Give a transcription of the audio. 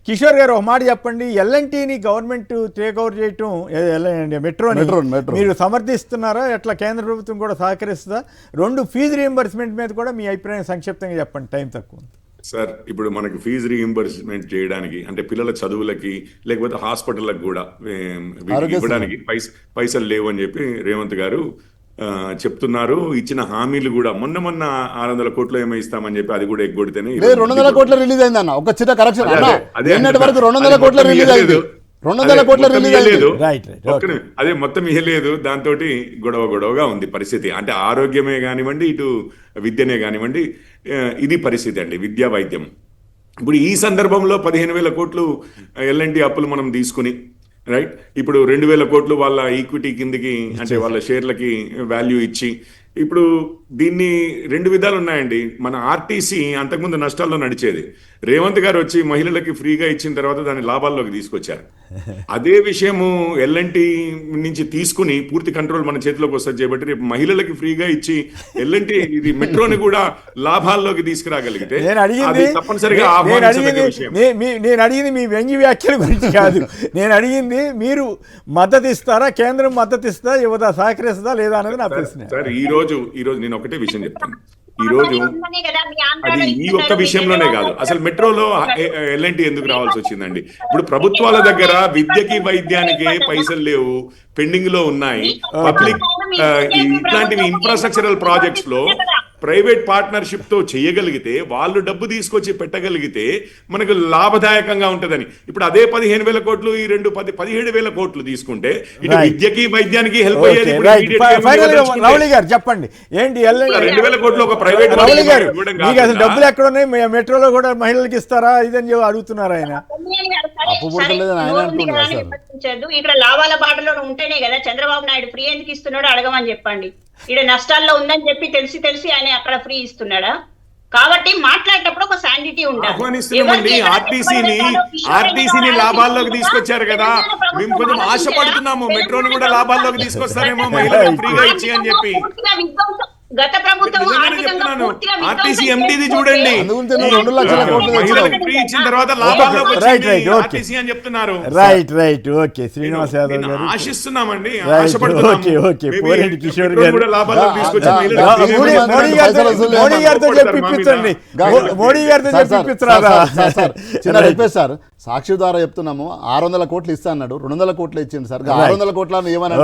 కిషోర్ గారు ఒక మాట చెప్పండి, ఎల్ఎన్టీని గవర్నమెంట్ టేక్ ఓవర్ చేయటం మెట్రోని మీరు సమర్థిస్తున్నారా? ఎట్లా కేంద్ర ప్రభుత్వం కూడా సహకరిస్తుందా? రెండు ఫీజు రీయింబర్స్మెంట్ మీద కూడా మీ అభిప్రాయం సంక్షిప్తంగా చెప్పండి, టైం తక్కువ. సార్, ఇప్పుడు మనకు ఫీజు రీయింబర్స్మెంట్ చేయడానికి అంటే పిల్లల చదువులకి లేకపోతే హాస్పిటల్లకు కూడా ఇవ్వడానికి పైసలు లేవు అని చెప్పి రేవంత్ గారు చెప్తున్నారు. ఇచ్చిన హామీలు కూడా మొన్న 600 కోట్లు ఏమో ఇస్తామని చెప్పి అది కూడా ఎగ్గొడితేనే 200 కోట్ల రిలీజ్ అయింది అన్న. ఒక చిన్న కరెక్షన్ అన్న, నిన్నటి వరకు 200 కోట్ల రిలీజ్ అయింది. 200 కోట్ల రిలీజ్ అయింది. అదే మొత్తం ఇవ్వలేదు. దాంతో గొడవగా ఉంది పరిస్థితి. అంటే ఆరోగ్యమే కానివ్వండి, ఇటు విద్యనే కానివ్వండి, ఇది పరిస్థితి అండి, విద్యా వైద్యం. ఇప్పుడు ఈ సందర్భంలో 15,000 కోట్లు ఎల్ఎన్టీ అప్పులు మనం తీసుకుని రైట్, ఇప్పుడు 2,000 కోట్లు వాళ్ళ ఈక్విటీ కిందకి అంటే వాళ్ళ షేర్లకి వాల్యూ ఇచ్చి, ఇప్పుడు దీన్ని 2 విధాలు ఉన్నాయండి. మన ఆర్టీసీ అంతకుముందు నష్టాల్లో నడిచేది. రేవంత్ గారు వచ్చి మహిళలకి ఫ్రీగా ఇచ్చిన తర్వాత దాన్ని లాభాల్లోకి తీసుకొచ్చారు. అదే విషయము ఎల్ఎన్టీ నుంచి తీసుకుని పూర్తి కంట్రోల్ మన చేతిలోకి వస్తుంది చేయబట్టి రేపు మహిళలకి ఫ్రీగా ఇచ్చి ఎల్ఎన్టీ ఇది మెట్రోని కూడా లాభాల్లోకి తీసుకురాగలిగితే అది తప్పనిసరిగా విషయం. నేను అడిగింది మీ వ్యంగ్య వ్యాఖ్యల గురించి కాదు. నేను అడిగింది మీరు మద్దతు ఇస్తారా, కేంద్రం మద్దతు ఇస్తుందా, యువత సహకరిస్తుందా లేదా అనేది నా ప్రశ్న. సార్, ఈ రోజు నేను ఒకటే విషయం చెప్తాను. ఈ రోజు అది ఈ ఒక్క విషయంలోనే కాదు, అసలు మెట్రోలో ఎల్ఎన్టీ ఎందుకు రావాల్సి వచ్చిందండి? ఇప్పుడు ప్రభుత్వాల దగ్గర విద్యకి వైద్యానికి పైసలు లేవు, పెండింగ్ లో ఉన్నాయి. పబ్లిక్ ఇట్లాంటివి ఇన్ఫ్రాస్ట్రక్చరల్ ప్రాజెక్ట్స్ లో ప్రైవేట్ పార్ట్నర్షిప్ తో చేయగలిగితే, వాళ్ళు డబ్బు తీసుకొచ్చి పెట్టగలిగితే మనకు లాభదాయకంగా ఉంటుందని. ఇప్పుడు అదే 15,000 కోట్లు ఈ 17,000 కోట్లు తీసుకుంటే ఇటు విద్యకి వైద్యానికి హెల్ప్ అయ్యేది. రౌళి గారు చెప్పండి, ఏంటి 2,000 కోట్లు ఒక ప్రైవేట్ రౌళి గారు మీకు అసలు డబ్బులు ఎక్కడ ఉన్నాయి? మెట్రోలో కూడా మహిళలకు ఇస్తారా ఇదని అడుగుతున్నారు ఆయన. ఇక్కడ లాభాల బాటలో ఉంటేనే కదా చంద్రబాబు నాయుడు ఫ్రీ ఎందుకు ఇస్తున్నాడు అడగమని చెప్పండి. ఇక్కడ నష్టాల్లో ఉందని చెప్పి తెలిసి ఆయన అక్కడ ఫ్రీ ఇస్తున్నాడా? కాబట్టి మాట్లాడేటప్పుడు ఒక శాండిటీ ఉండాలి. ఆర్టీసీని లాభాల్లోకి తీసుకొచ్చారు కదా, మేము కొంచెం ఆశపడుతున్నాము మెట్రోని కూడా లాభాల్లోకి తీసుకొస్తారేమో మహిళలకు ఫ్రీగా ఇచ్చి అని చెప్పి. గత ప్రభుత్వం ఆర్టీసీ ఎండీది చూడండి, 2 లక్షల కోట్లు ఫ్రీ ఇచ్చిన తర్వాత లాభాల్లోకి ఆర్టీసీ అని చెప్తున్నారు. రైట్ ఓకే శ్రీనివాస్ యాదవ్ గారు ఆశిస్తున్నామండి, కిషోర్ గారు మోడీ గారితో చెప్పిపించండి, మోడీ గారితో చెప్పిస్తారా? చిన్న రిక్వెస్ట్ సార్, సాక్షి ద్వారా చెప్తున్నాము 600 కోట్లు ఇస్తా అన్నాడు, 200 కోట్లు ఇచ్చింది సార్. 600 కోట్ల ఏమన్నా